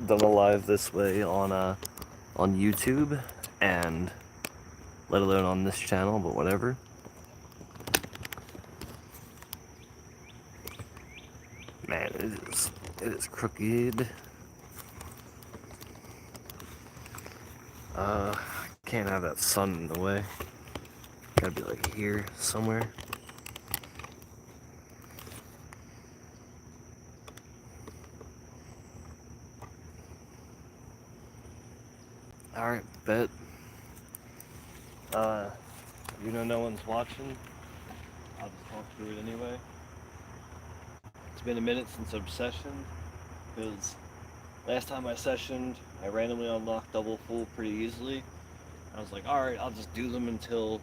done a live this way on YouTube, and let alone on this channel, but whatever. Man, it is crooked. Can't have that sun in the way. Gotta be like here somewhere. Alright, bet. You know no one's watching. I'll just talk through it anyway. It's been a minute since I've sessioned, because last time I sessioned, I randomly unlocked double full pretty easily. I was like, alright, I'll just do them until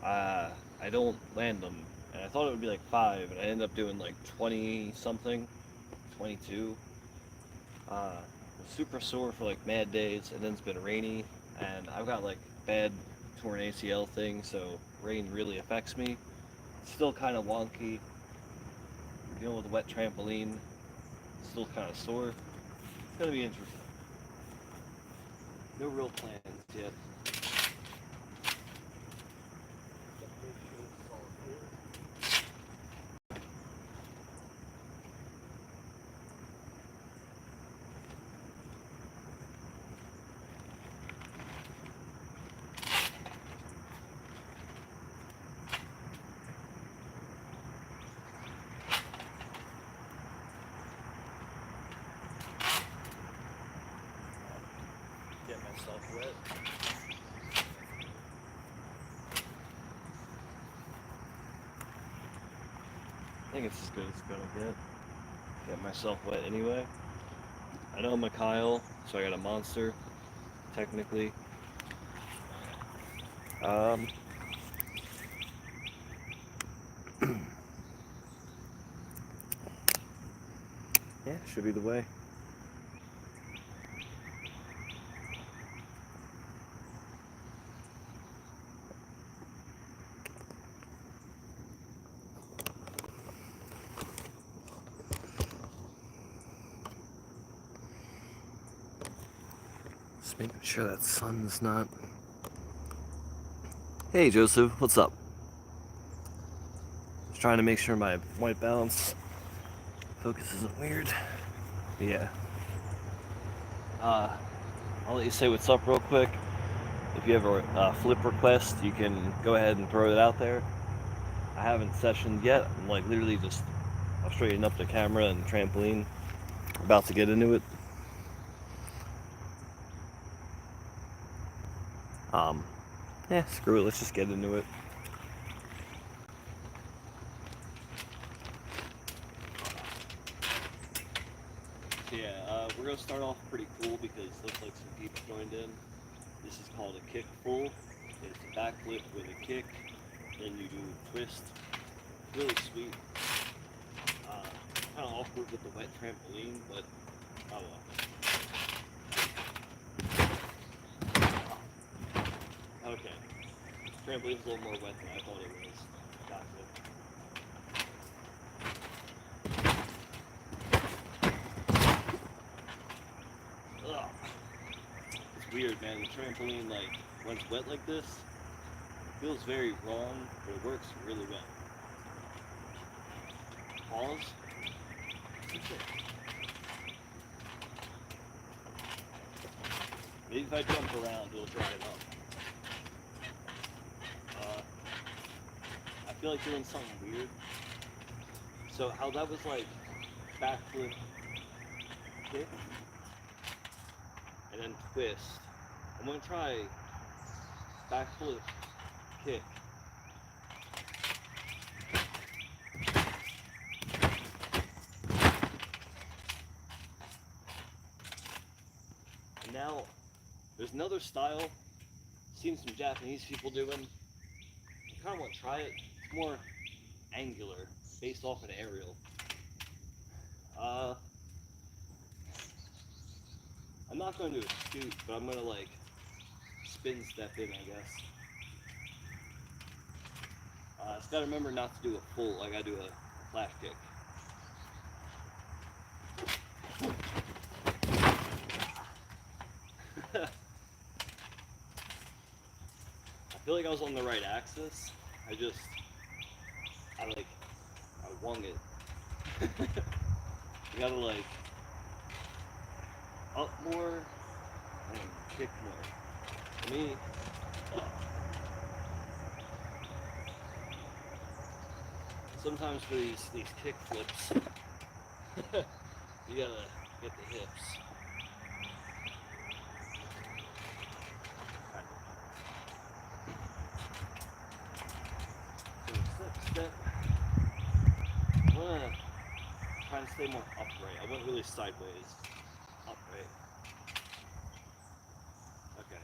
I don't land them. And I thought it would be like 5, and I ended up doing like 20 something, 22. Was super sore for like mad days, and then it's been rainy, and I've got like bad torn ACL thing, so rain really affects me. It's still kind of wonky. Dealing with a wet trampoline, still kind of sore. It's gonna be interesting. No real plans yet. Get myself wet. I think it's as good as it's gonna get myself wet anyway. I know I'm a Kyle, so I got a monster, technically. Um, yeah, should be the way. Just making sure that sun's not. Hey Joseph, what's up? Just trying to make sure my white balance focus isn't weird. Yeah. I'll let you say what's up real quick. If you have a flip request, you can go ahead and throw it out there. I haven't sessioned yet. I'm like literally just, I'll straighten up the camera and trampoline. About to get into it. Yeah, screw it. Let's just get into it. So yeah, we're gonna start off pretty cool because it looks like some people joined in. This is called a kick full. It's a backflip with a kick, then you do a twist. Really sweet. Kind of awkward with the wet trampoline, but oh well. Okay. Trampoline's a little more wet than I thought it was. Gotcha. Ugh. It's weird, man. The trampoline, like, when it's wet like this, it feels very wrong, but it works really well. Pause. Maybe if I jump around, it'll dry it up. I feel like doing something weird. So how that was like backflip, kick, and then twist. I'm gonna try backflip, kick. And now there's another style. Seen some Japanese people doing. I kind of want to try it. It's more angular, based off an aerial. I'm not going to do a scoot, but I'm going to like spin step in, I guess. Just got to remember not to do a full. I got to do a flash kick. feel like I was on the right axis. I wung it. You gotta like up more and kick more. For me, sometimes for these kick flips, you gotta get the hips. So step. I wanna try to stay more upright. I went really sideways. Upright. Okay.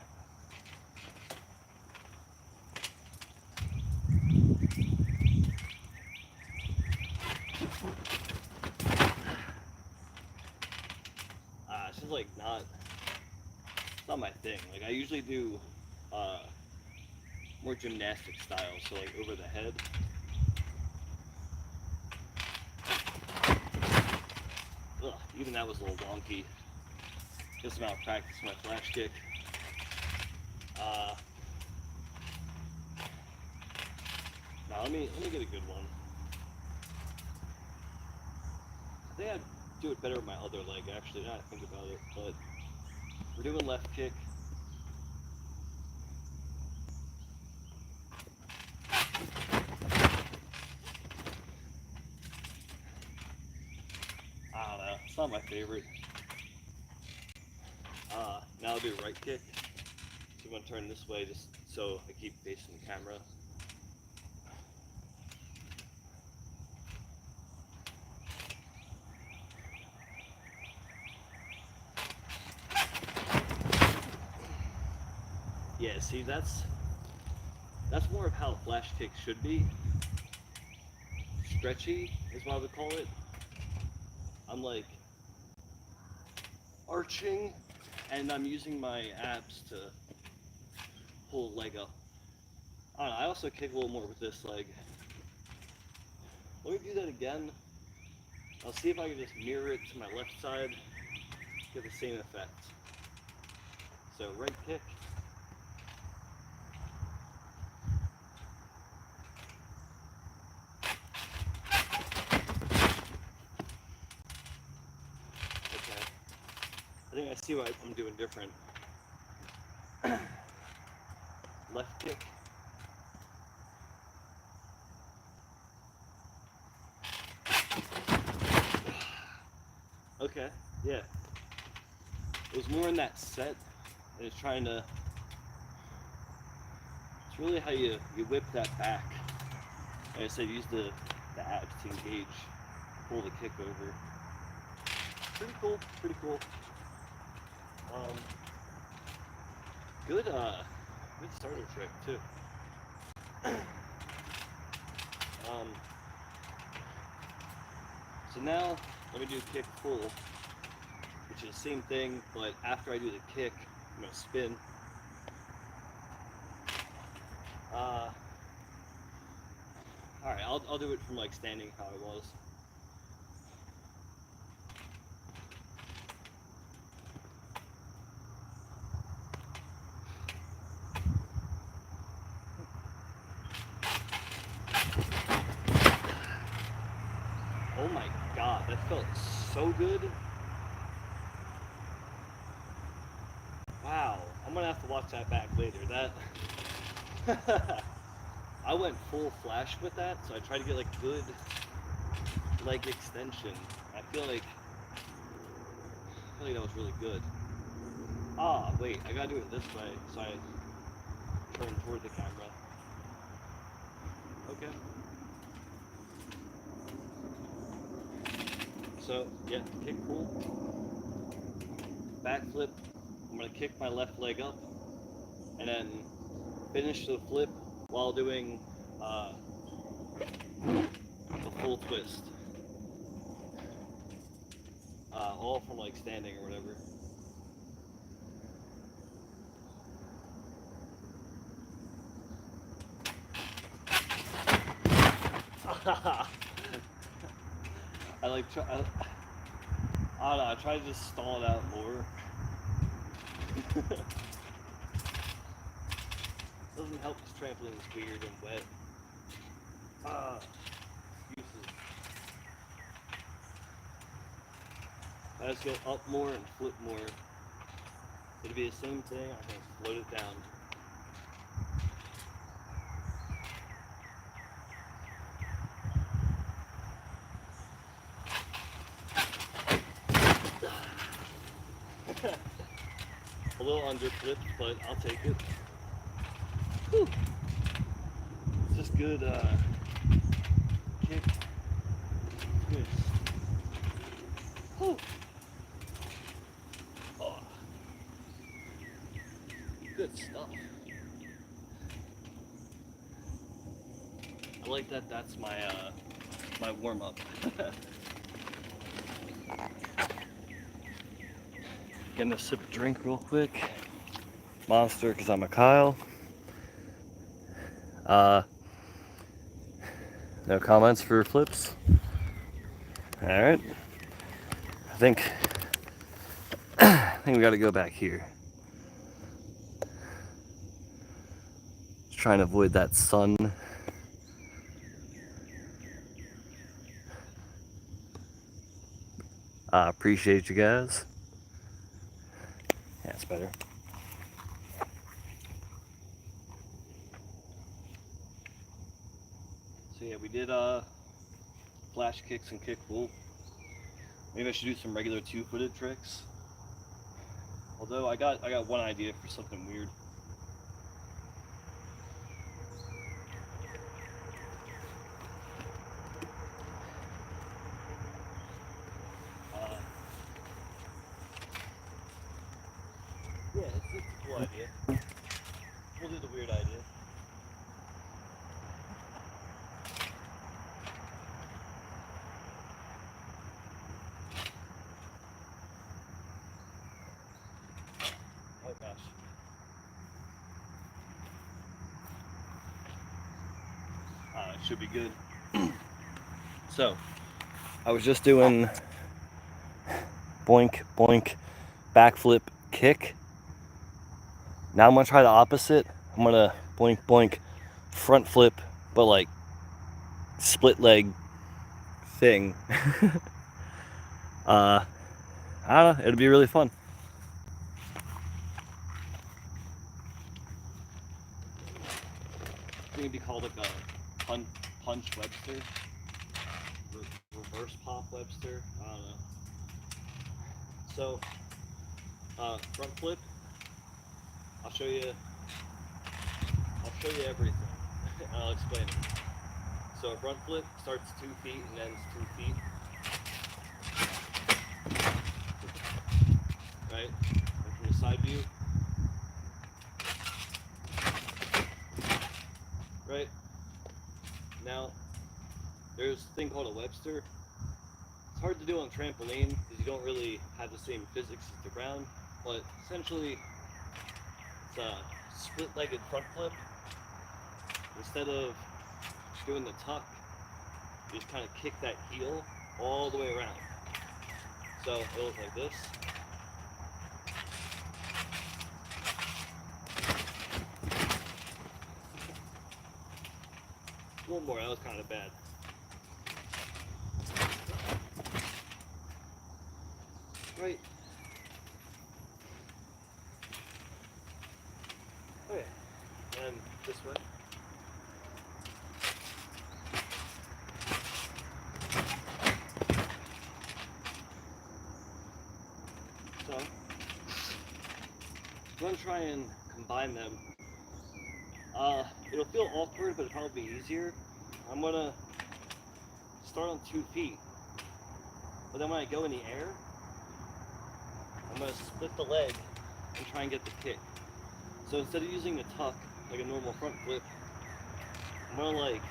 It's just like not my thing. Like I usually do more gymnastic style, so like over the head. Ugh, even that was a little wonky. Just about practice my flash kick. Now let me get a good one. I think I'd do it better with my other leg actually, now I think about it, but we're doing left kick. I don't know, it's not my favorite. Now I'll do right kick. So I'm gonna turn this way just so I keep facing the camera. Yeah, see, that's more of how a flash kick should be. Stretchy is what I would call it. I'm like arching and I'm using my abs to pull the leg up. I don't know, I also kick a little more with this leg. Let me do that again. I'll see if I can just mirror it to my left side, get the same effect. So right kick. Okay. I think I see what I'm doing different. Left kick. Okay, yeah. It was more in that set, and it's trying to, it's really how you whip that back. Like I said, use the abs to engage, pull the kick over. Pretty cool, pretty cool. Good starter trick too. So now let me do kick full, which is the same thing, but after I do the kick, I'm gonna spin. Alright, I'll do it from like standing how I was. Oh my god, that felt so good. Wow, I'm gonna have to watch that back later. That I went full flash with that, so I tried to get like good leg extension. I feel like that was really good. Ah, wait, I gotta do it this way, so I turn toward the camera. Okay. So, yeah, kick pull, back flip. I'm gonna kick my left leg up, and then finish the flip while doing a full twist. All from like standing or whatever. I like try. I don't know. I try to just stall it out more. Doesn't help this trampoline is weird and wet. Excuses. I just go up more and flip more. It'd be the same thing, I can float it down. A little underflipped, but I'll take it. Whew. It's just good kick. Good. Whew. Oh. Good stuff. I like that. That's my my warm up. Getting a sip of drink real quick. Monster, because I'm a Kyle. No comments for flips. All right. I think we got to go back here. Just trying to avoid that sun. I appreciate you guys. Yeah, it's better. So yeah, we did flash kicks and kick pull. Maybe I should do some regular two-footed tricks. Although I got one idea for something weird. Yeah, it's a cool idea. We'll do the weird idea. Oh gosh. It should be good. So, I was just doing boink, boink, backflip, kick. Now I'm gonna try the opposite. I'm gonna boink, boink, front flip, but like split leg thing. I don't know, it'll be really fun. I think it'd be called like a punch Webster. Reverse pop Webster. I don't know. So, front flip. I'll show you everything. And I'll explain it. So a front flip starts 2 feet and ends 2 feet. Right? And from the side view. Right? Now, there's a thing called a Webster. It's hard to do on a trampoline because you don't really have the same physics as the ground, but essentially it's a split-legged front flip. Instead of doing the tuck, you just kind of kick that heel all the way around. So it looks like this. One more, that was kind of bad. Right. Okay, and this way. So, I'm going to try and combine them. It'll feel awkward, but it'll probably be easier. I'm going to start on 2 feet, but then when I go in the air, I'm going to split the leg and try and get the kick. So instead of using the tuck, like a normal front flip, I'm going to like,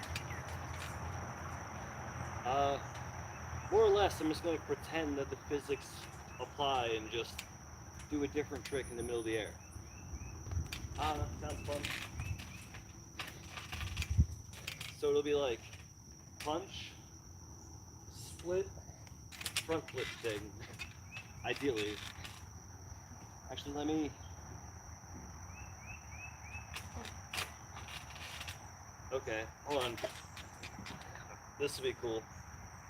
more or less, I'm just going to pretend that the physics apply and just do a different trick in the middle of the air. That sounds fun. So it'll be like punch, split, front flip thing, ideally. Actually, let me Okay, hold on. This will be cool.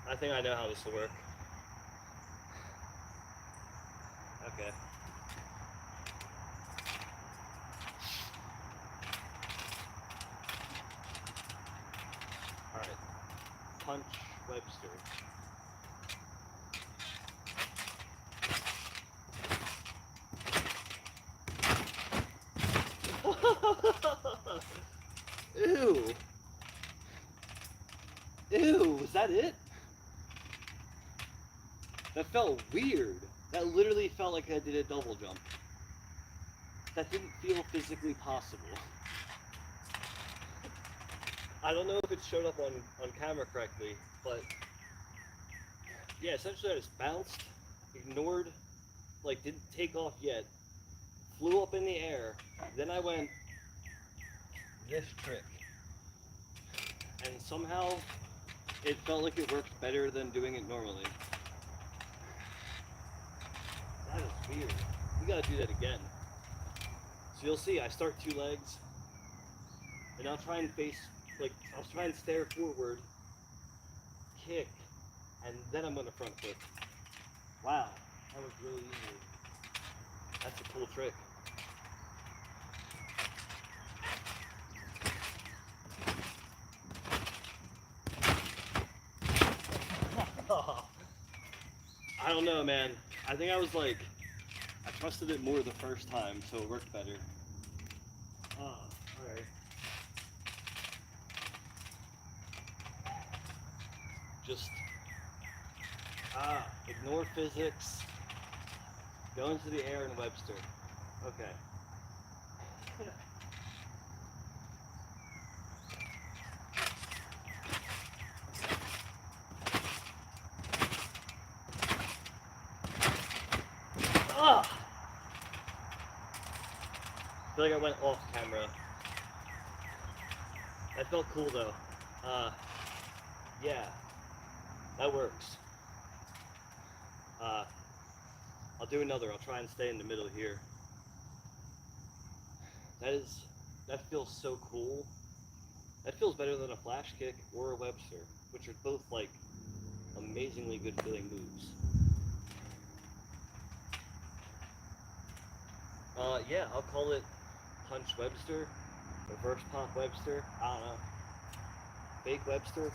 I think I know how this will work. Okay. Alright. Punch Webster. Ew. Ew, was that it? That felt weird. That literally felt like I did a double jump. That didn't feel physically possible. I don't know if it showed up on camera correctly, but yeah, essentially I just bounced, ignored, like didn't take off yet, flew up in the air, then I went this trick. And somehow it felt like it worked better than doing it normally. That is weird. We gotta do that again. So you'll see, I start two legs, and I'll try and face, like, I'll try and stare forward, kick, and then I'm gonna front flip. Wow, that was really easy. That's a cool trick. I don't know, man. I think I was like, I trusted it more the first time, so it worked better. Alright. Just, ignore physics, go into the air in Webster. Okay. I feel like I went off camera. That felt cool though. Yeah, that works. I'll do another. I'll try and stay in the middle here. That feels so cool. That feels better than a flash kick or a Webster, which are both like amazingly good feeling moves. Yeah, I'll call it punch Webster, reverse pop Webster, I don't know. Fake Webster.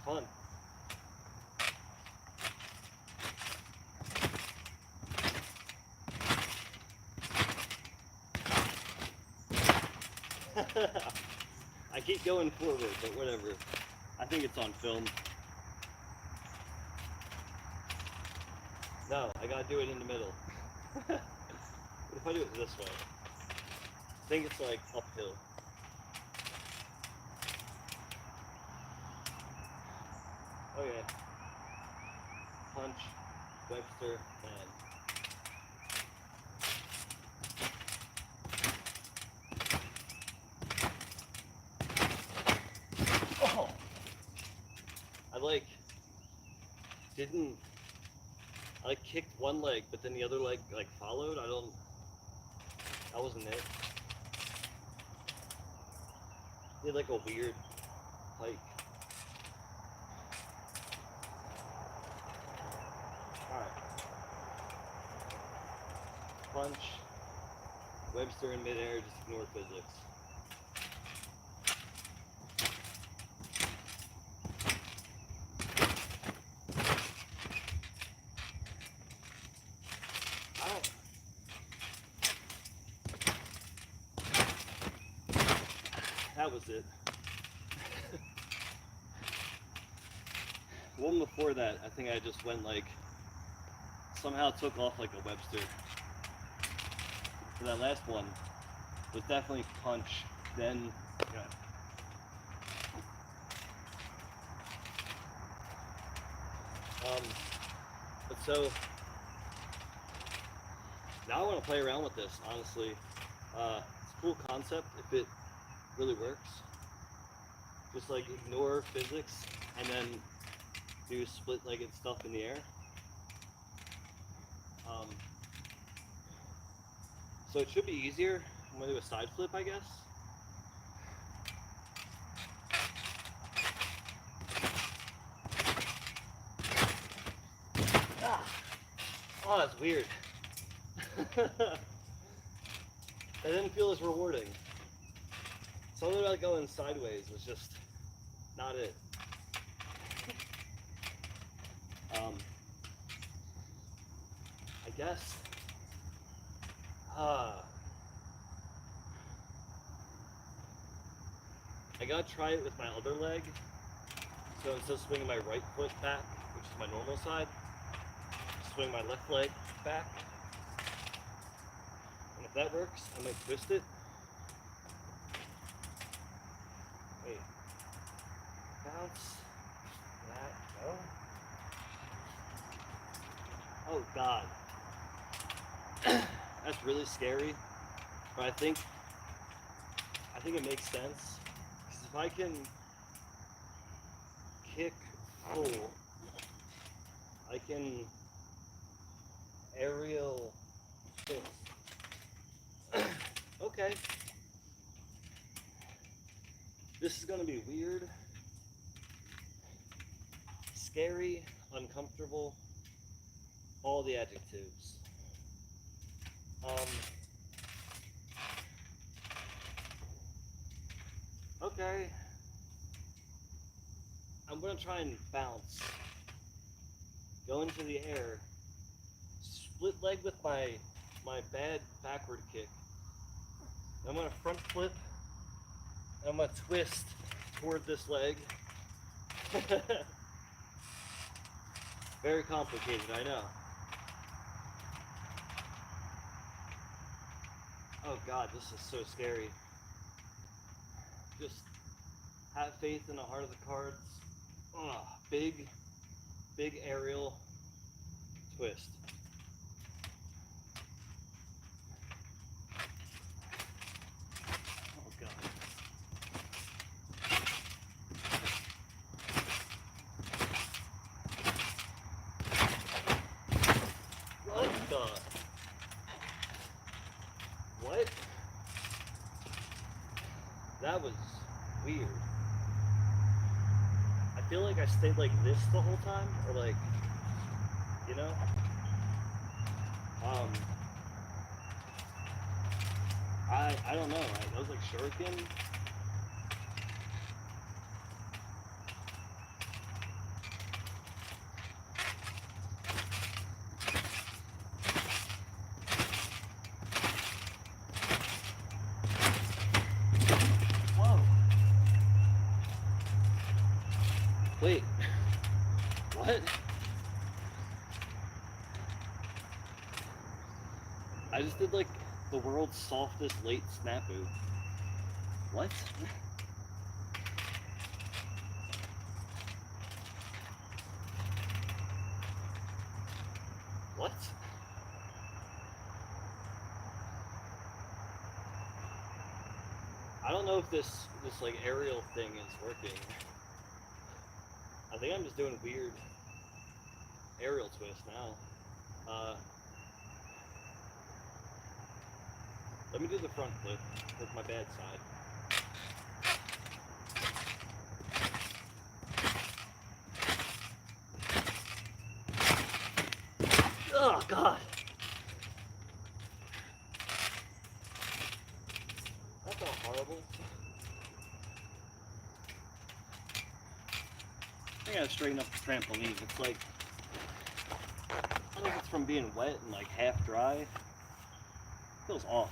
Fun. I keep going forward, but whatever. I think it's on film. No, I gotta do it in the middle. What if I do it this way? I think it's like uphill. Okay. Punch, Webster, and oh! I didn't, I kicked one leg, but then the other leg followed. That wasn't it. Did like a weird hike. Alright. Punch, Webster in midair, just ignore physics. That was it. One before that, I think I just went somehow took off like a Webster. For that last one, was definitely punch, then, yeah. But so, now I want to play around with this, honestly. It's a cool concept if it really works. Just ignore physics and then do split-legged stuff in the air. So it should be easier. I'm gonna do a side flip, I guess. Oh, that's weird. That didn't feel as rewarding. Something about going sideways was just not it. I guess. I gotta try it with my other leg. So instead of swinging my right foot back, which is my normal side, swing my left leg back. And if that works, I might twist it. Wait. Bounce. That. No. Oh God. That's really scary. But I think it makes sense. Because if I can kick full, I can aerial twist. Okay. This is gonna be weird, scary, uncomfortable, all the adjectives. Okay. I'm gonna try and bounce. Go into the air. Split leg with my bad backward kick. I'm gonna front flip. And I'm gonna twist toward this leg. Very complicated, I know. Oh God, this is so scary. Just have faith in the heart of the cards. Big aerial twist. Oh God. What the? What? That was weird. I feel like I stayed like this the whole time, or like, you know? I don't know. That was like shuriken. Whoa. Wait. What? I just did like the world's softest late snafu. What? What? I don't know if this like aerial thing is working. I think I'm just doing weird aerial twist now. Let me do the front flip with my bad side. Oh God. That felt horrible. I gotta straighten up the trampoline. It's like, I don't know if it's from being wet and like half dry. It feels off.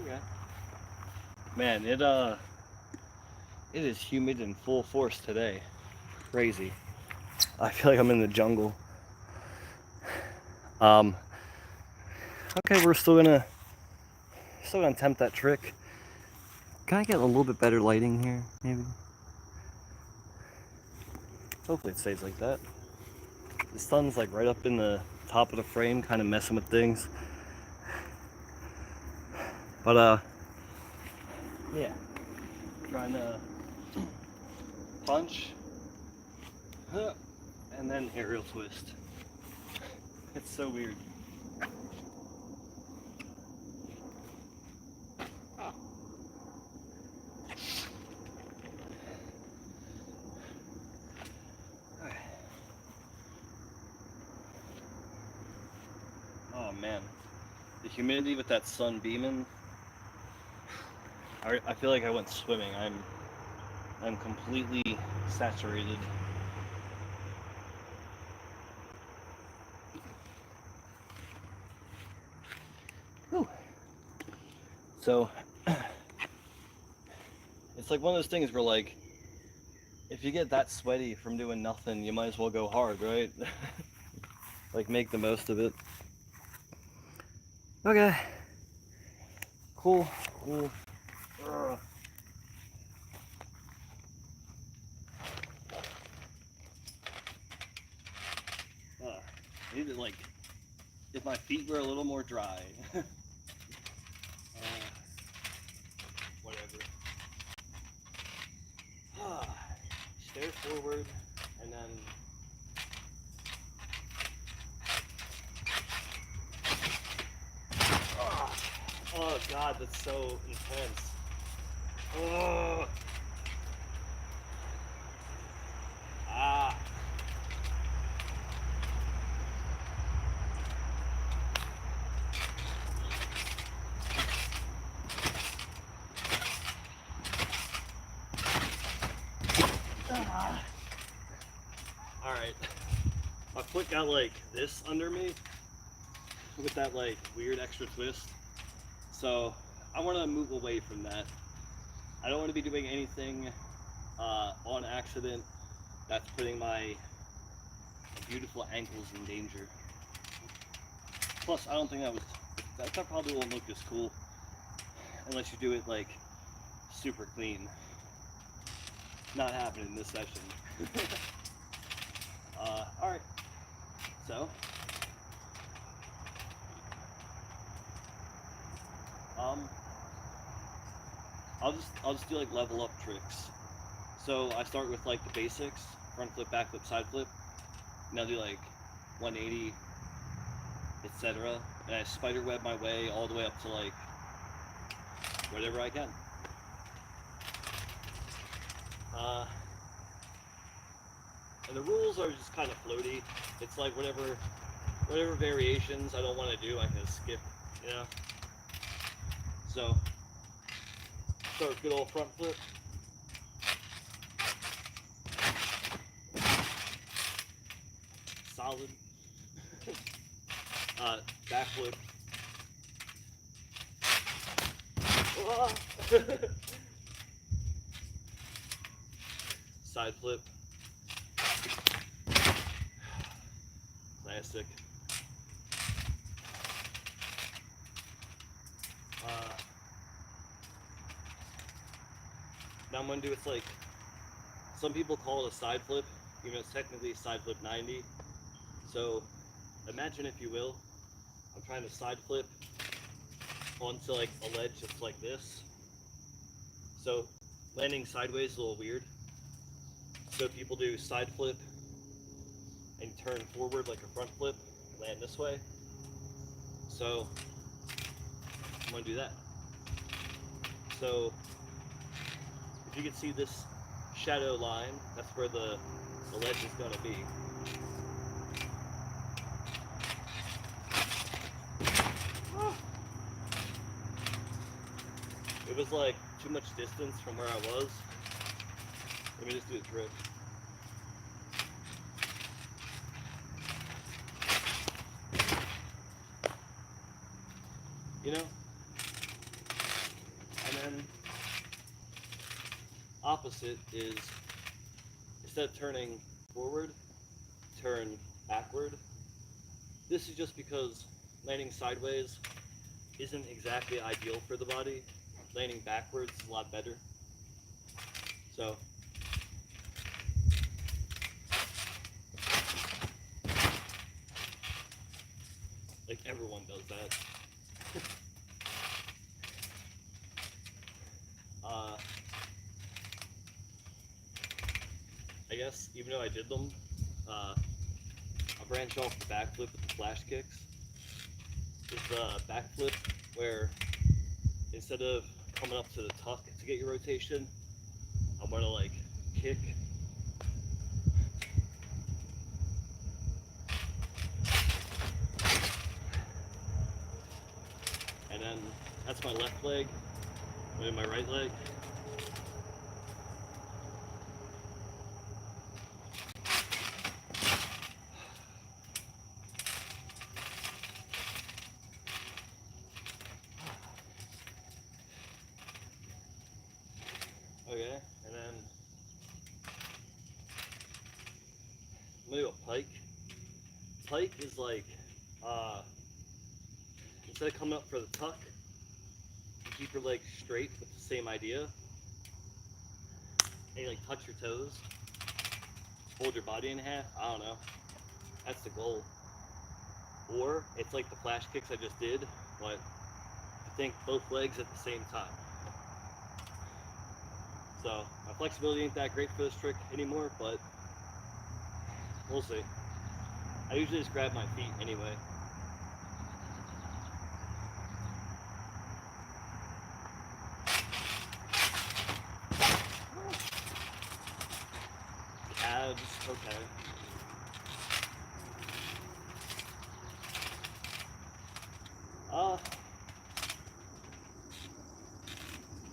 Okay. Man, it is humid in full force today. Crazy. I feel like I'm in the jungle. Okay, we're still gonna attempt that trick. Can I get a little bit better lighting here, maybe? Hopefully it stays like that. The sun's like right up in the top of the frame, kind of messing with things. But yeah, trying to punch, and then aerial twist. It's so weird. Oh man, the humidity with that sun beaming. I feel like I went swimming. I'm completely saturated. Whew. So it's like one of those things where, like, if you get that sweaty from doing nothing, you might as well go hard, right? Like, make the most of it. Okay. Cool. Ugh. I need to, like, if my feet were a little more dry. Whatever. Stare forward, and then oh god, that's so intense. Oh. Ah. Alright. My foot got like this under me with that like weird extra twist. So I want to move away from that. I don't want to be doing anything on accident that's putting my beautiful ankles in danger. Plus, I don't think that probably won't look as cool unless you do it like super clean. Not happening in this session. Alright, so I'll just do like level up tricks. So I start with like the basics: front flip, back flip, side flip, and I'll do like 180, etc. And I spider web my way all the way up to like whatever I can. And the rules are just kind of floaty. It's like whatever variations I don't want to do, I can skip, you know? So, start with good old front flip. Solid. Back flip. Side flip. Classic. Now I'm going to do, it's like, some people call it a side flip, even though it's technically side flip 90. So imagine, if you will, I'm trying to side flip onto like a ledge that's like this. So landing sideways is a little weird. So people do side flip and turn forward like a front flip, land this way. So I'm going to do that. So if you can see this shadow line, that's where the ledge is going to be. It was like too much distance from where I was. Let me just do a trick. You know? And then opposite is, instead of turning forward, turn backward. This is just because landing sideways isn't exactly ideal for the body. Landing backwards is a lot better. So like everyone does that. guess even though I did them, I'll branch off the backflip with the flash kicks. It's the backflip where instead of coming up to the tuck to get your rotation, I'm gonna like kick. And then that's my left leg, and then my right leg. Okay, and then I'm gonna do a pike. Pike is like, instead of coming up for the tuck, you keep your legs straight with the same idea. And you like touch your toes, hold your body in half. I don't know. That's the goal. Or it's like the flash kicks I just did, but I think both legs at the same time. So my flexibility ain't that great for this trick anymore, but we'll see. I usually just grab my feet anyway. Abs, okay.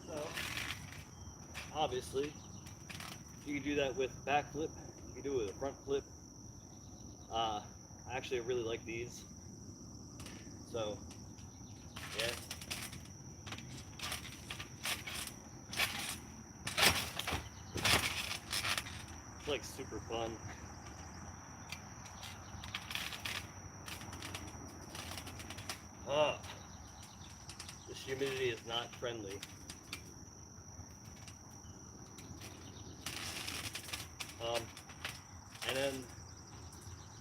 So obviously you can do that with back flip, you can do it with a front flip. Actually I really like these. So yeah. It's like super fun. This humidity is not friendly. And then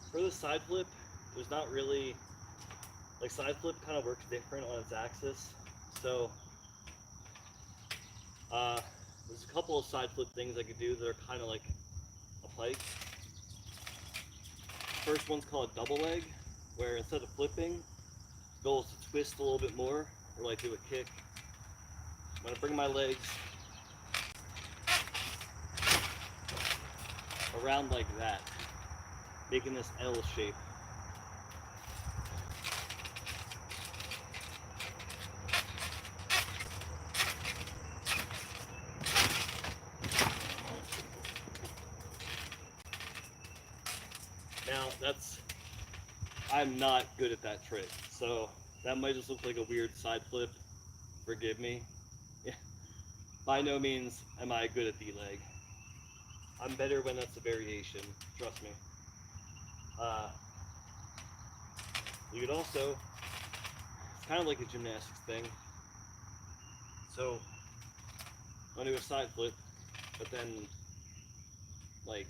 for the side flip, there's not really, like side flip kind of works different on its axis. So there's a couple of side flip things I could do that are kind of like a pike. First one's called a double leg, where instead of flipping, the goal is to twist a little bit more, or like do a kick. I'm gonna bring my legs around like that, making this L shape. Now I'm not good at that trick, so that might just look like a weird side flip. Forgive me. Yeah. By no means am I good at the leg. I'm better when that's a variation, trust me. You could also, it's kind of like a gymnastics thing. So, I'm gonna do a side flip, but then, like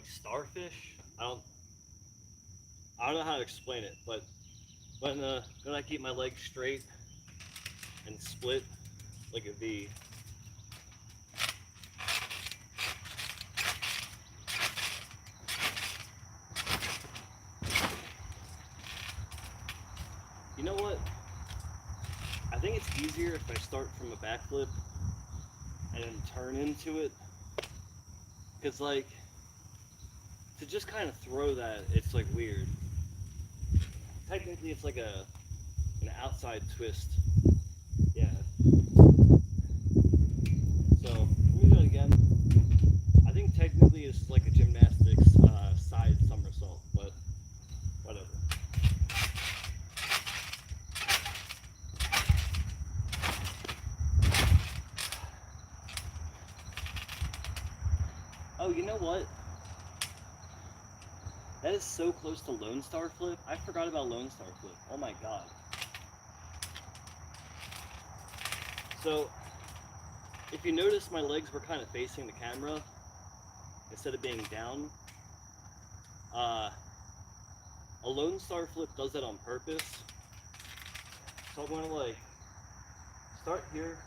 starfish? I don't know how to explain it, but when I keep my legs straight and split like a V. You know what? I think it's easier if I start from a backflip and then turn into it. Because like, to just kind of throw that, it's like weird. Technically it's like an outside twist. Yeah. So, let me do it again. I think technically it's like a gymnastics side somersault, but whatever. Oh, you know what? That is so close to Lone Star Flip. I forgot about Lone Star Flip. Oh my god. So, if you notice, my legs were kind of facing the camera instead of being down. A Lone Star Flip does that on purpose. So I'm going to like start here,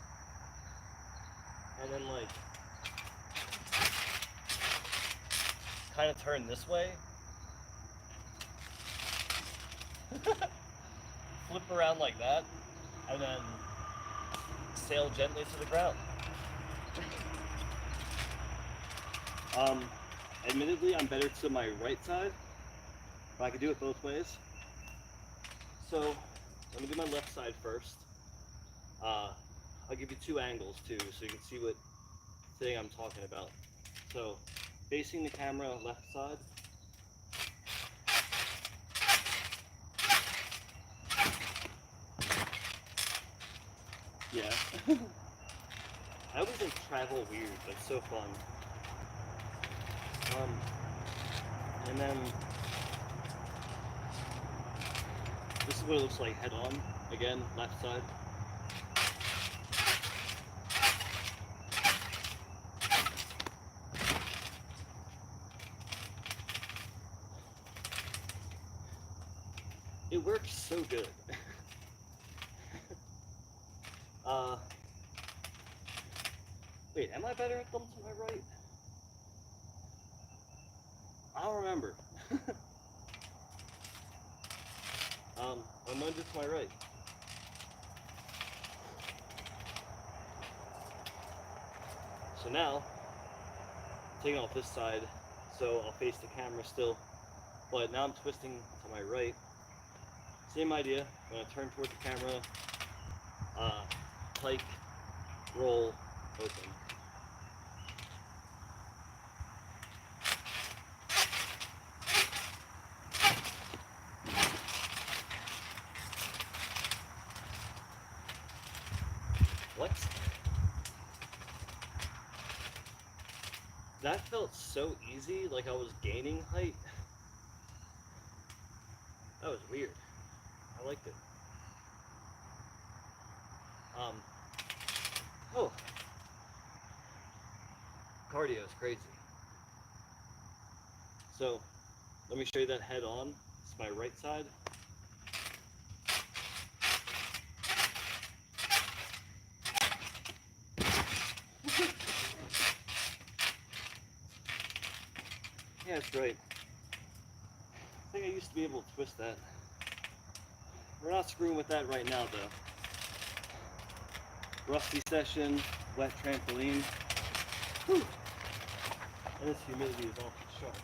and then like kind of turn this way, flip around like that, and then sail gently to the ground. Admittedly, I'm better to my right side, but I can do it both ways. So let me do my left side first. I'll give you two angles too, so you can see what thing I'm talking about. So facing the camera left side. Yeah. I always think travel weird, but it's so fun. And then this is what it looks like head on. Again, left side. It works so good. Wait, am I better at them to my right? I don't remember. I'm going to do to my right. So now, taking off this side, so I'll face the camera still, but now I'm twisting to my right. Same idea, I'm going to turn toward the camera, pike, roll, open. What? That felt so easy, like I was gaining height. That was weird. I liked it. Oh. Cardio is crazy. So, let me show you that head on. It's my right side. Yeah, it's right. I think I used to be able to twist that. We're not screwing with that right now, though. Rusty session, wet trampoline. Whew. And this humidity is off the charts.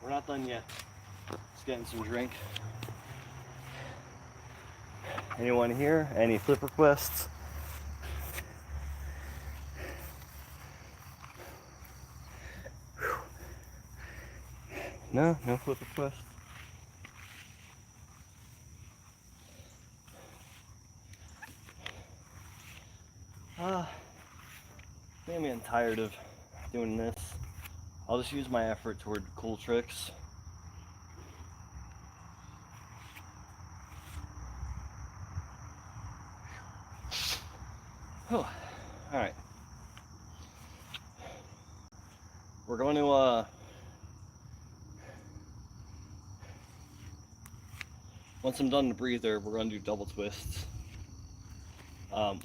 We're not done yet. Just getting some drink. Anyone here? Any flip requests? No flip requests. I'm getting tired of doing this. I'll just use my effort toward cool tricks. Oh, alright. We're going to, once I'm done the breather, we're going to do double twists.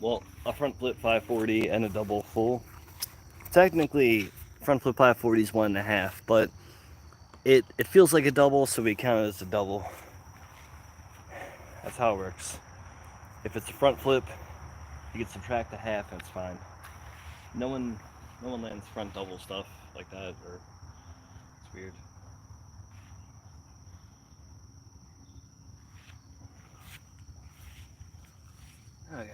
Well, a front flip 540 and a double full. Technically, front flip 540 is 1.5, but it feels like a double, so we count it as a double. That's how it works. If it's a front flip, you can subtract a half and it's fine. No one lands front double stuff like that, or it's weird. Okay.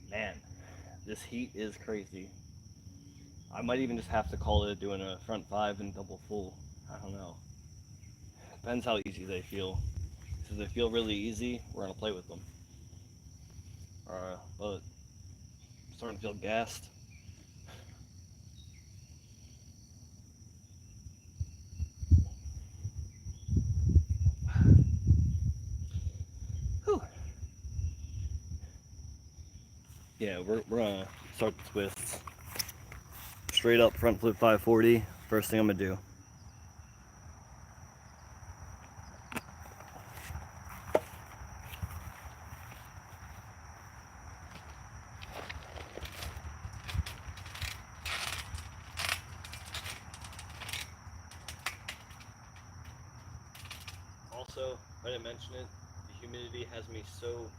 Man, this heat is crazy. I might even just have to call it doing a front 5 and double full. I don't know. Depends how easy they feel. If they feel really easy, we're gonna play with them. But I'm starting to feel gassed. Whew. Yeah, we're gonna start the twists. Straight up front flip 540. First thing I'm gonna do. Also, I didn't mention it, the humidity has me so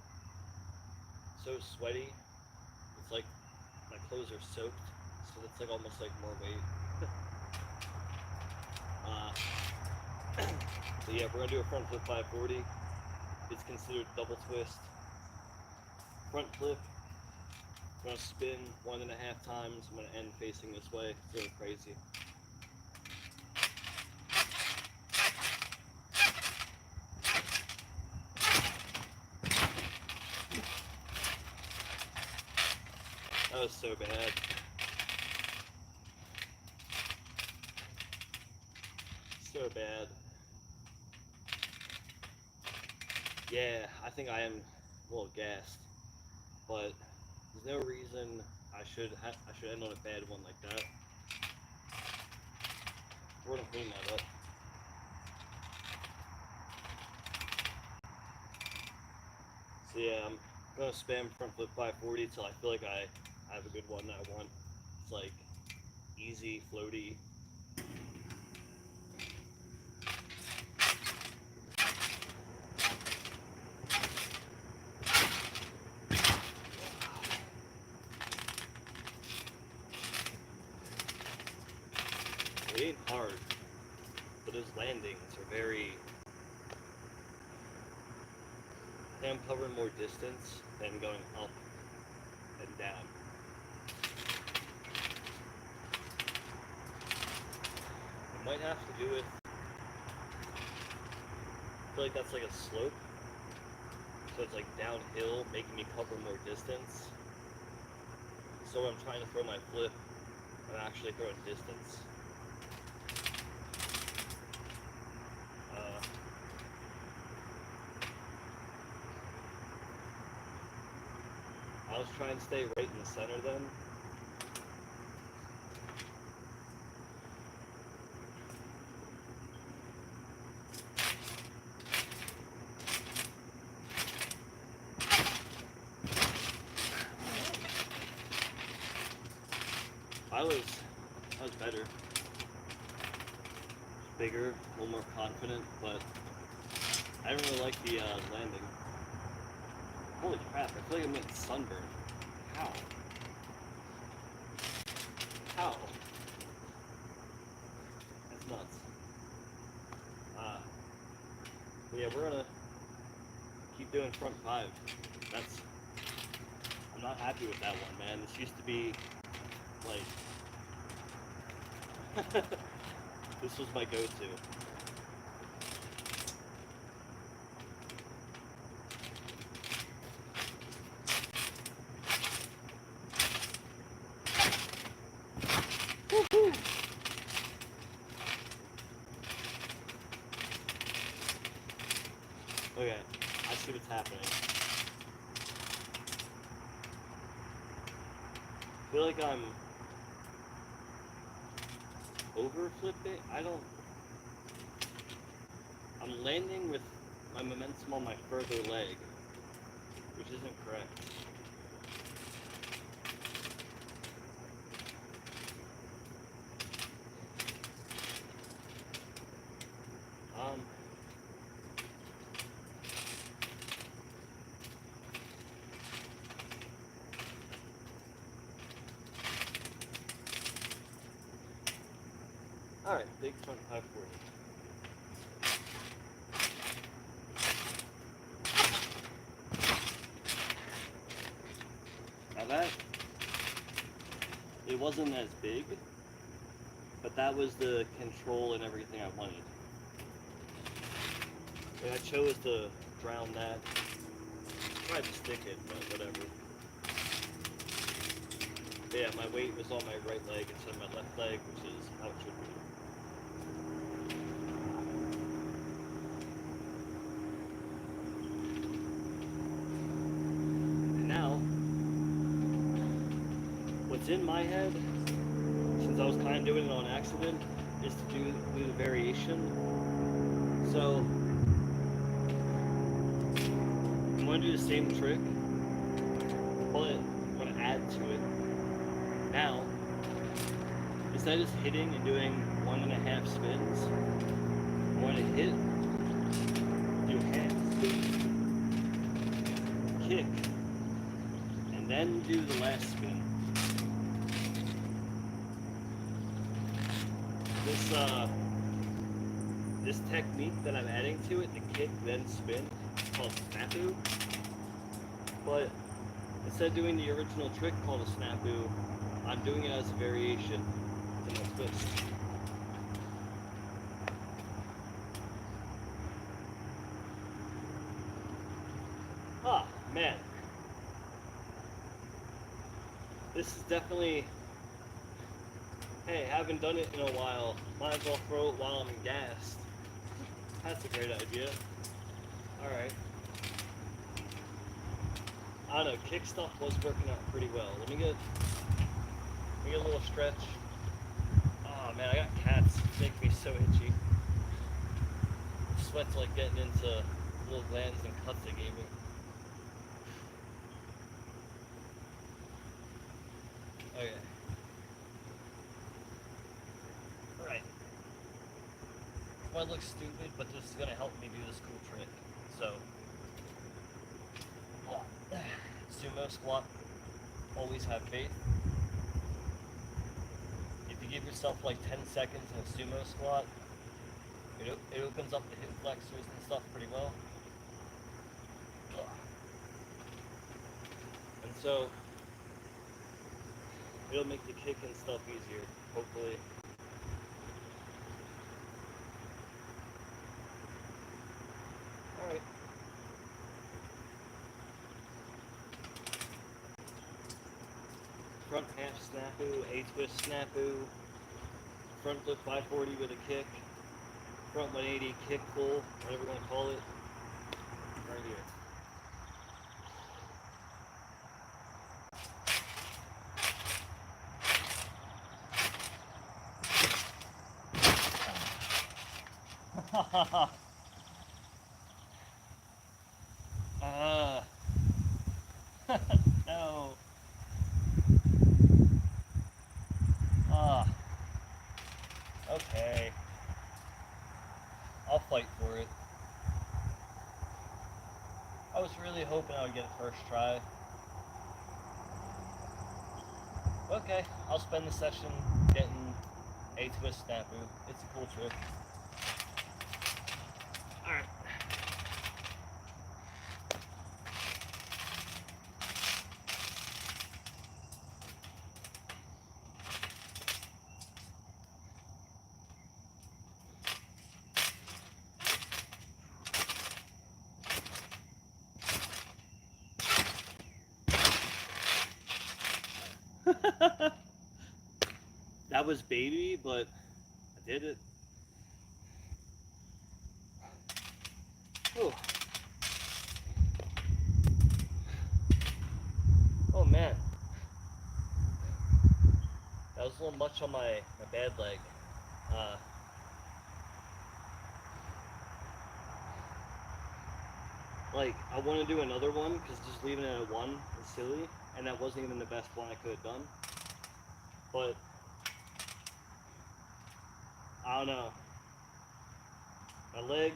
sweaty. It's like my clothes are soaked, so it's like almost like more weight. So yeah, we're gonna do a front flip 540. It's considered double twist. Front flip. I'm gonna spin 1.5 times. I'm gonna end facing this way. It's a little crazy. That was so bad. So bad. Yeah, I think I am a little gassed, but there's no reason I should end on a bad one like that. We're gonna clean that up. So yeah, I'm gonna spam front flip 540 till I feel like I have a good one that I want. It's like easy, floaty. It ain't hard, but those landings are very. I think I'm covering more distance than going up and down. It might have to do with. I feel like that's like a slope, so it's like downhill, making me cover more distance. So when I'm trying to throw my flip, I'm actually throwing distance. I was trying to stay right in the center then. I was better. Bigger, a little more confident, but I didn't really like the landing. Holy crap, I feel like I'm getting sunburned. How? How? That's nuts. Yeah, we're gonna keep doing front 5. I'm not happy with that one, man. This used to be, like, this was my go-to. Woo-hoo! Okay, I see what's happening. I feel like I'm over flipping. I'm landing with my momentum on my further leg, which isn't correct. Alright, big front 540. Now that, it wasn't as big, but that was the control and everything I wanted. And I chose to drown that. I tried to stick it, but whatever. But yeah, my weight was on my right leg instead of my left leg, which is how it should be. And now, what's in my head, since I was kind of doing it on accident, is to do the variation. So I'm going to do the same trick, but I'm going to add to it. Now, instead of just hitting and doing 1.5 spins, I'm going to hit then do the last spin. This technique that I'm adding to it, the kick then spin, is called snafu. But instead of doing the original trick called a snafu, I'm doing it as a variation to my twist. Ah, man. This is definitely, hey, haven't done it in a while. Might as well throw it while I'm gassed. That's a great idea. Alright. I don't know, kick stuff was working out pretty well. Let me get a little stretch. Oh man, I got cats. It's making me so itchy. Sweat's like getting into little glands and cuts they gave me. Okay. Alright. This might look stupid, but this is going to help me do this cool trick. So, sumo squat, always have faith. If you give yourself like 10 seconds in a sumo squat, it opens up the hip flexors and stuff pretty well. And so, it'll make the kick and stuff easier, hopefully. Alright. Front half snafu, A-twist snafu, front flip 540 with a kick, front 180 kick pull, whatever you want to call it, right here. No. Okay. I'll fight for it. I was really hoping I would get it first try. Okay, I'll spend the session getting a twist snafu. It's a cool trick. Alright. That was baby, but I did it. Whew. Oh man. That was a little much on my bad leg. Like, I want to do another one, because just leaving it at 1 is silly, and that wasn't even the best one I could have done. But I don't know. My leg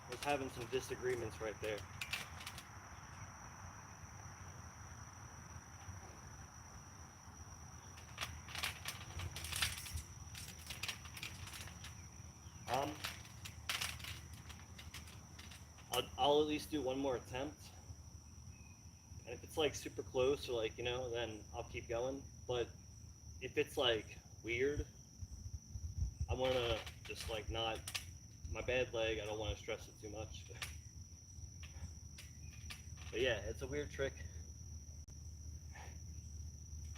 was having some disagreements right there. I'll at least do one more attempt. And if it's like super close or like, then I'll keep going. But if it's like weird, I want to just like not, my bad leg, I don't want to stress it too much. But yeah, it's a weird trick.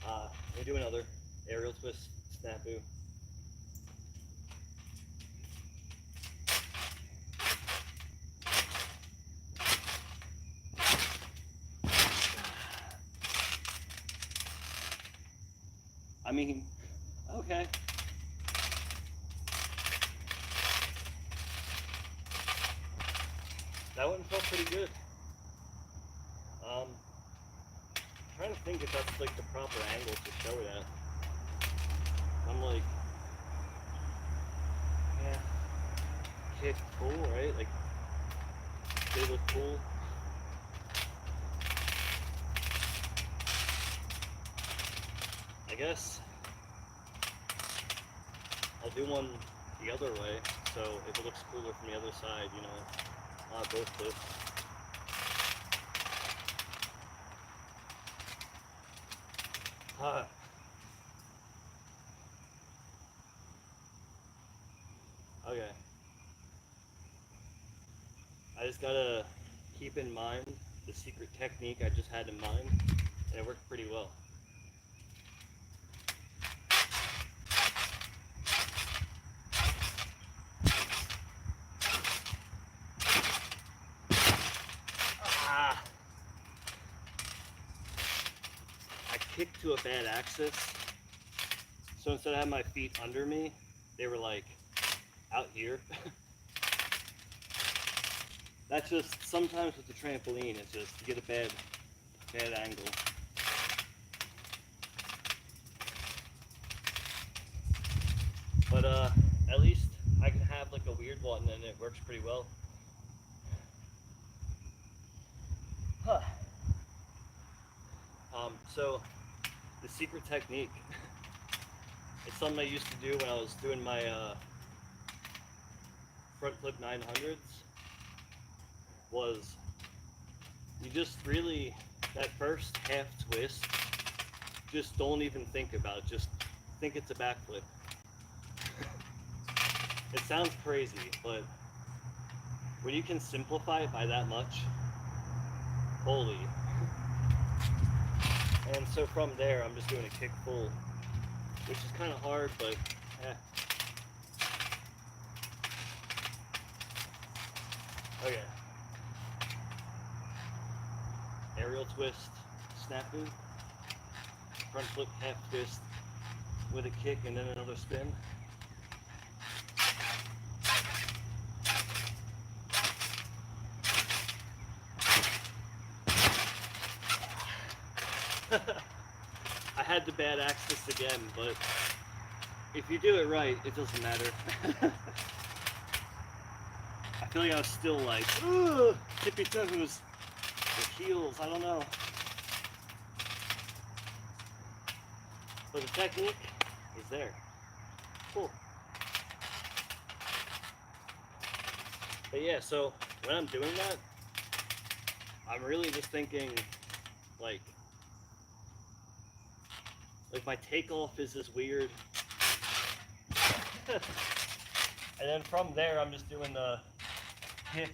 Let me do another aerial twist snafu. I mean, okay. That one felt pretty good. I'm trying to think if that's like the proper angle to show it at. I'm like, yeah, kick, pull, right? Like, they look cool. guess I'll do one the other way, so if it looks cooler from the other side, you know, I'll have both flips. Okay. I just gotta keep in mind the secret technique I just had in mind, and it worked pretty well. Ah! I kicked to a bad axis, so instead of having my feet under me, they were like out here. That's just, sometimes with the trampoline, it's just, you get a bad angle. But at least I can have like a weird one and it works pretty well. Huh. So the secret technique, it's something I used to do when I was doing my front flip 900s, was you just really, that first half twist, just don't even think about it, just think it's a backflip. It sounds crazy, but when you can simplify it by that much, holy. And so from there, I'm just doing a kick full, which is kind of hard, but Okay. Aerial twist, snafu, front flip half twist with a kick and then another spin. I had the bad axis again, but if you do it right, it doesn't matter. I feel like I was still like, ugh, tippy toes, the heels, I don't know. But the technique is there. Cool. But yeah, so when I'm doing that, I'm really just thinking like my takeoff is this weird. And then from there, I'm just doing the kick,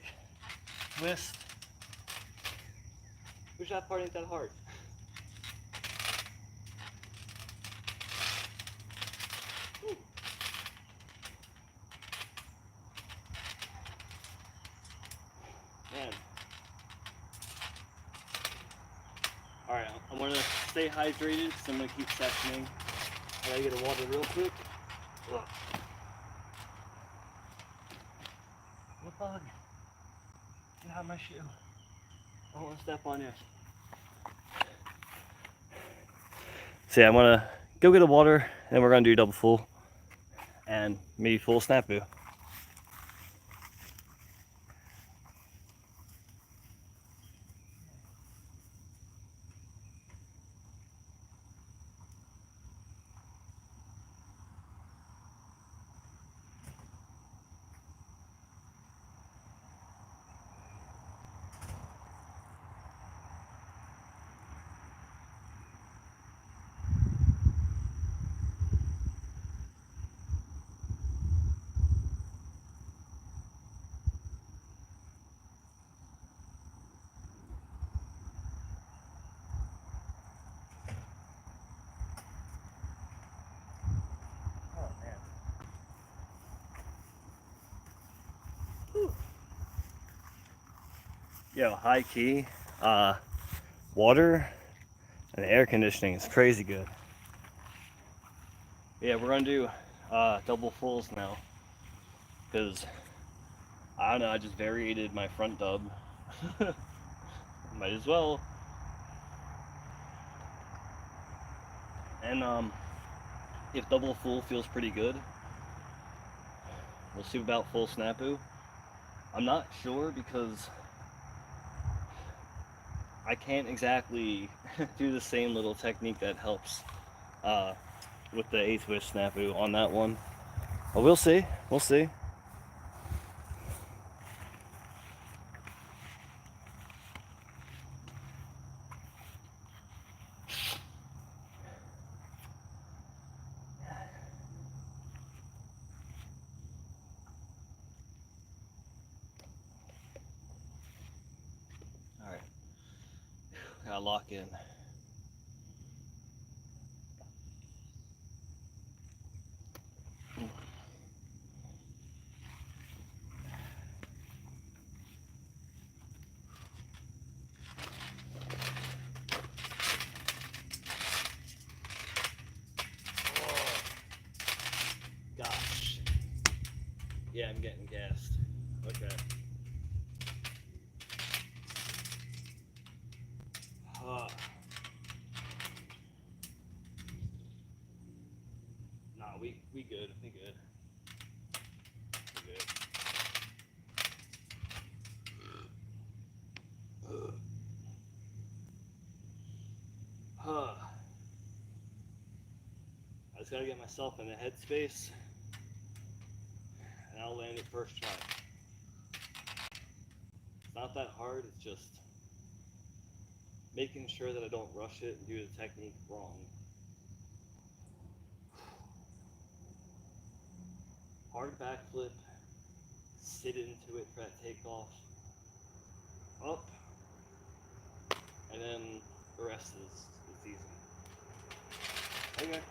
twist, which that part ain't that hard. Woo. Man. Alright, I'm gonna stay hydrated, so I'm gonna keep sessioning. I gotta get a water real quick. Ugh. What bug? Get out of my shoe. I don't want to step on you. So yeah, I'm gonna go get a water, and we're gonna do double full, and maybe full snafu. Yo, high key, water and air conditioning is crazy good. Yeah, we're gonna do double fulls now, because I don't know, I just variated my front dub. Might as well. And if double full feels pretty good, we'll see about full snafu. I'm not sure because I can't exactly do the same little technique that helps uh, with the 8-twist snafu on that one. But we'll see. We'll see. All right. Gotta lock in. Gosh. Yeah, I'm getting gassed. Okay. Nah, we good. We good. We good. I just gotta get myself in the headspace, and I'll land it first try. It's not that hard. It's just making sure that I don't rush it and do the technique wrong. Hard backflip, sit into it for that takeoff, up, and then the rest is easy. Okay.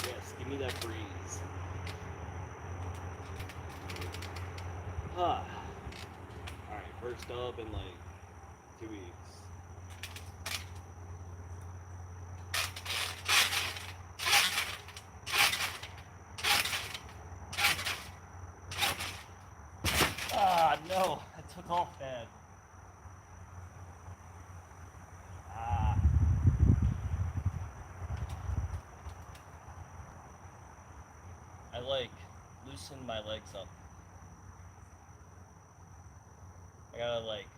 Yes, give me that breeze. Alright, first up in like 2 weeks. No, I took off bad. I like loosen my legs up. I gotta like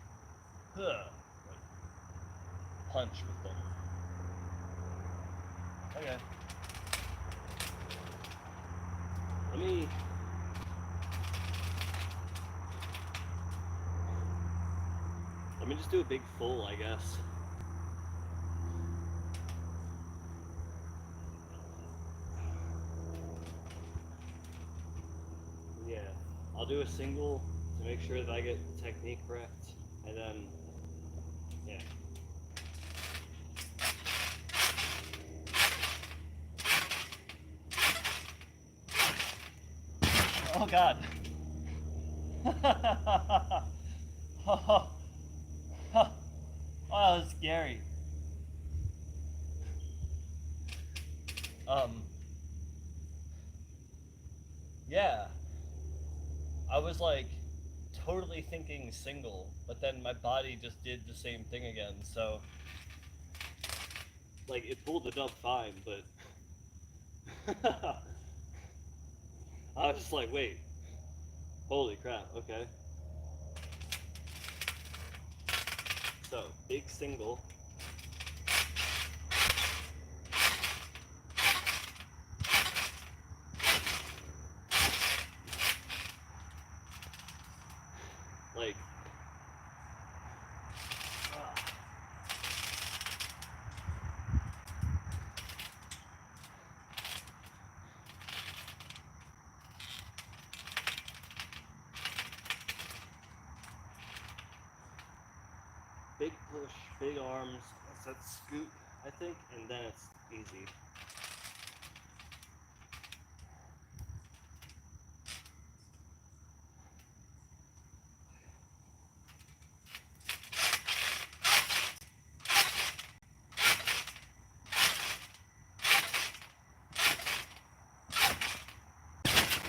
punch with them. Okay. Let me just do a big full, I guess. Yeah, I'll do a single to make sure that I get the technique correct, and then, yeah. Oh God. Oh, that was scary. Yeah. I was like totally thinking single, but then my body just did the same thing again, so like it pulled it up fine, but I was just like, wait, holy crap, okay. So, big single. Like, big push, big arms, that's that scoop, I think, and then it's easy.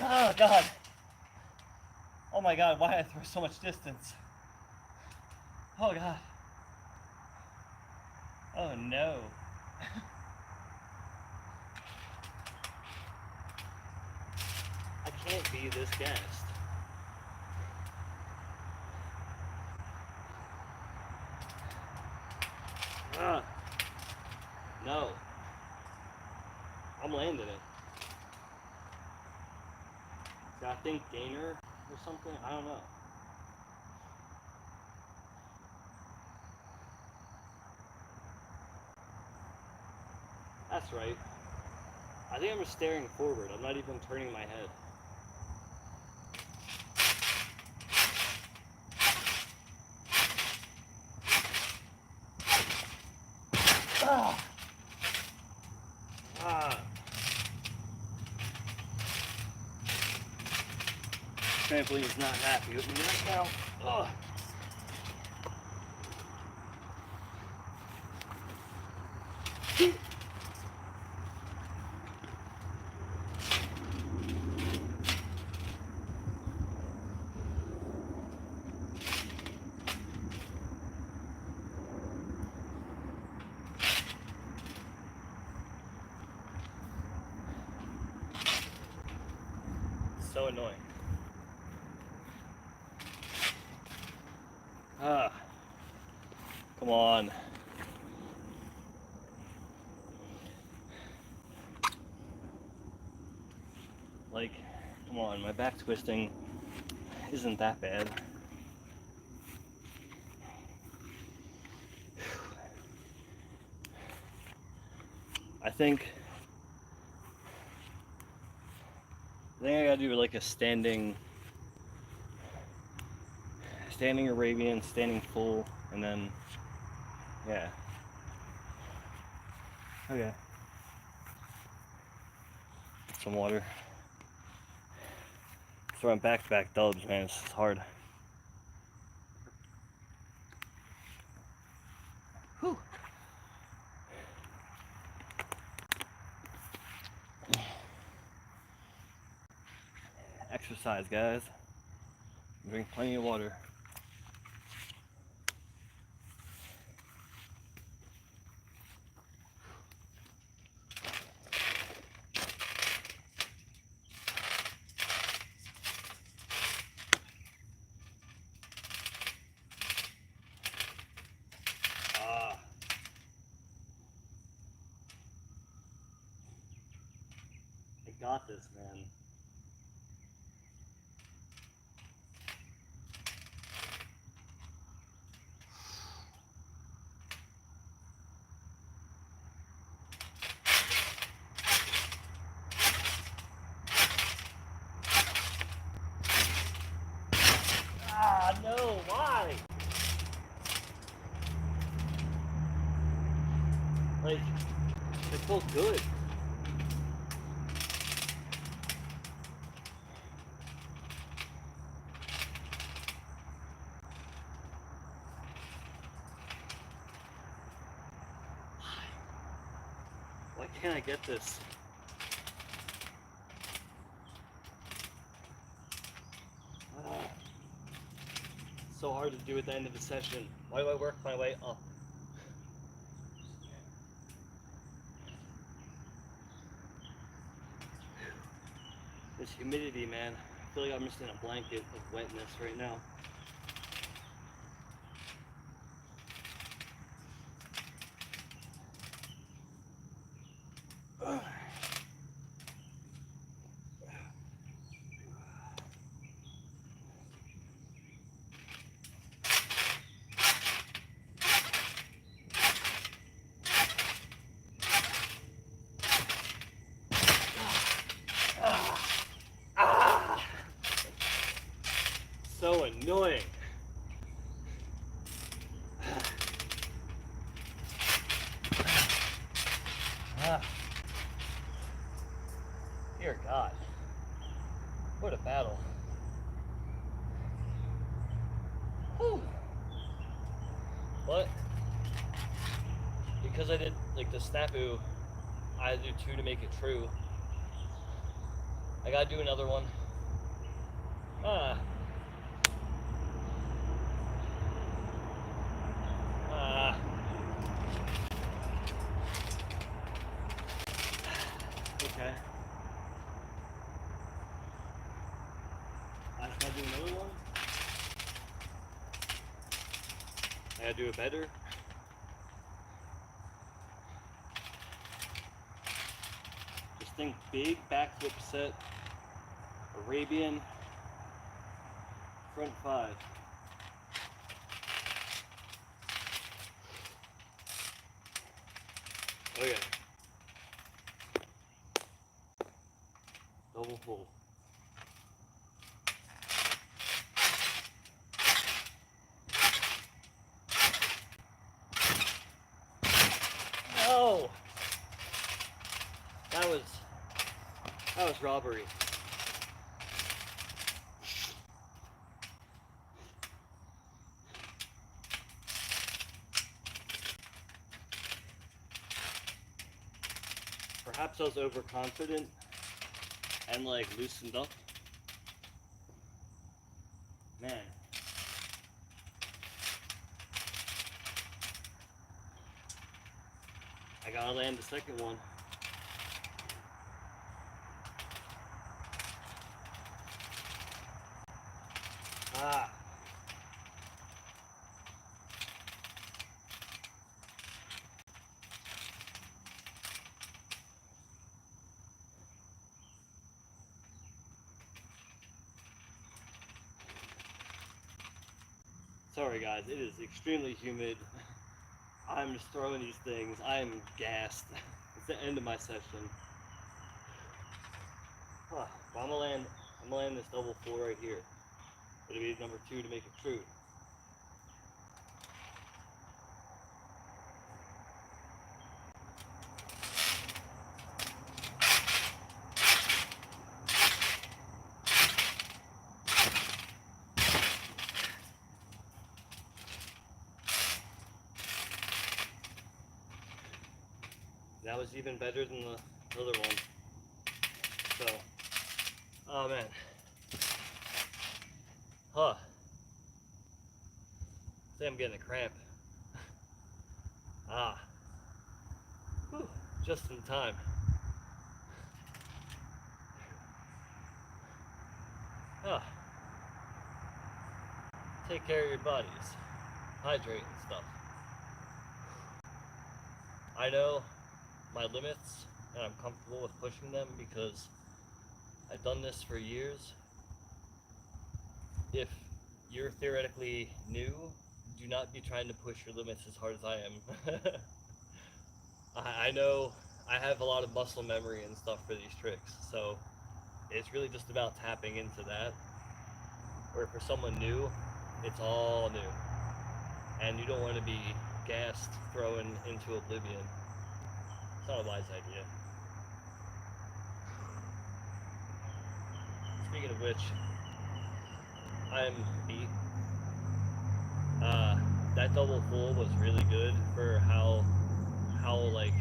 Oh God. Oh my God, why did I throw so much distance? Oh God. Oh no. I can't be this gassed. I think gainer or something. I don't know. That's right. I think I'm just staring forward. I'm not even turning my head. Ah. Ah. Trampoline is not happy with me right now. Ugh. So annoying. Ah. Come on. Like, come on, my back twisting isn't that bad. I think I gotta do like a standing Arabian, standing full, and then, yeah. Okay. Some water. Throwing back-to-back dubs, man, it's hard. Whew. Exercise, guys. Drink plenty of water. I got this, man. Ah, no, why? Like, it felt good. Why can't I get this? It's so hard to do at the end of the session. Why do I work my way up? This humidity, man. I feel like I'm just in a blanket of wetness right now. So annoying. Dear God. What a battle. Whew. But because I did like the snafu, I had to do 2 to make it true. I gotta do another one. Okay. I gotta do another one. I gotta do it better. Just think big backflip set Arabian front 5. Okay. Double pull. No! That was robbery. Perhaps I was overconfident and like loosened up. Man. I gotta land the second one. Ah. Sorry guys, it is extremely humid. I'm just throwing these things. I am gassed. It's the end of my session. Well, I'm gonna land this double full right here. It'll be number 2 to make it true. That was even better than the other one. So, oh man. Huh. I think I'm getting a cramp. Ah. Whew. Just in time. Ah. Take care of your bodies. Hydrate and stuff. I know my limits and I'm comfortable with pushing them because I've done this for years. If you're theoretically new, do not be trying to push your limits as hard as I am. I know I have a lot of muscle memory and stuff for these tricks, so it's really just about tapping into that. Where for someone new, it's all new. And you don't want to be gassed, thrown into oblivion. It's not a wise idea. Speaking of which, I'm beat. That double full was really good for how like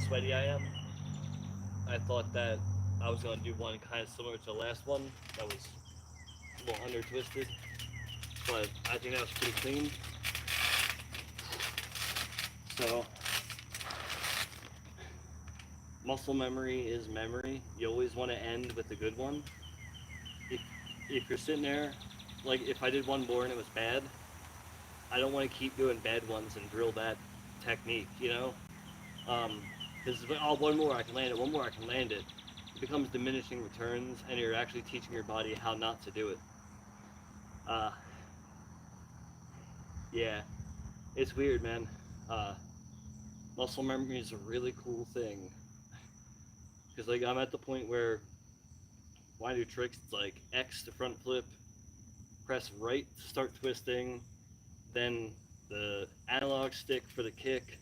sweaty I am. I thought that I was gonna do one kind of similar to the last one that was a little under twisted, but I think that was pretty clean. So muscle memory is memory. You always want to end with a good one. If you're sitting there, like if I did one more and it was bad, I don't want to keep doing bad ones and drill that technique, you know? Because one more I can land it, one more I can land it. It becomes diminishing returns, and you're actually teaching your body how not to do it. Yeah, it's weird, man. Muscle memory is a really cool thing. Because like I'm at the point where when I do tricks, it's like X to front flip, press right to start twisting, then the analog stick for the kick,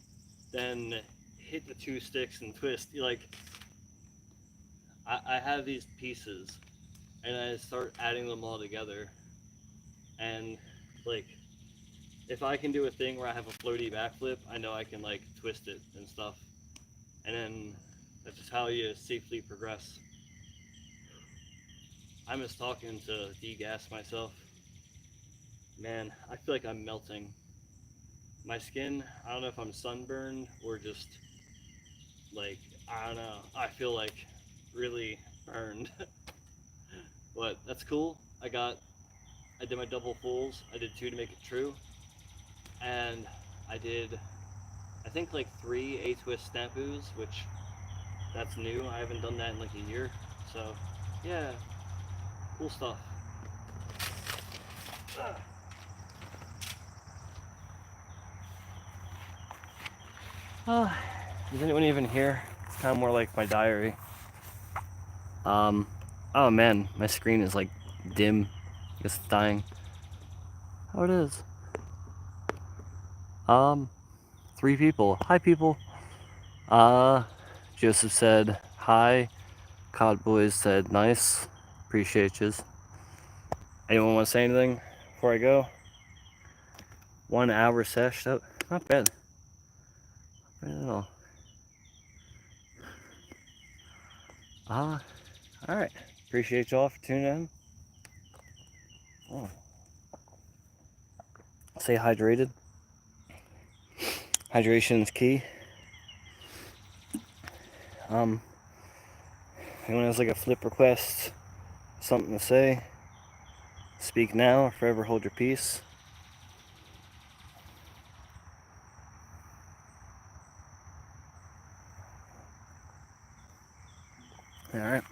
then hit the 2 sticks and twist. Like I have these pieces and I start adding them all together, and like if I can do a thing where I have a floaty backflip, I know I can like twist it and stuff, and then that's just how you safely progress. I'm just talking to degas myself. Man, I feel like I'm melting. My skin, I don't know if I'm sunburned or just like, I don't know, I feel like really burned. But that's cool. I did my double fulls. I did 2 to make it true. And I did, I think like 3 A-twist snapus, which that's new. I haven't done that in like a year. So Yeah, cool stuff. Is anyone even here? It's kind of more like my diary. Oh man, my screen is like dim. I guess it's dying. Oh, it is. 3 people. Hi, people. Joseph said hi. Cod Boys said nice. Appreciate yous. Anyone want to say anything before I go? 1 hour sesh. Oh, not bad. Not bad at all. Alright. Appreciate y'all for tuning in. Oh. Stay hydrated. Hydration is key. Anyone has like a flip request, something to say, speak now or forever hold your peace. Alright.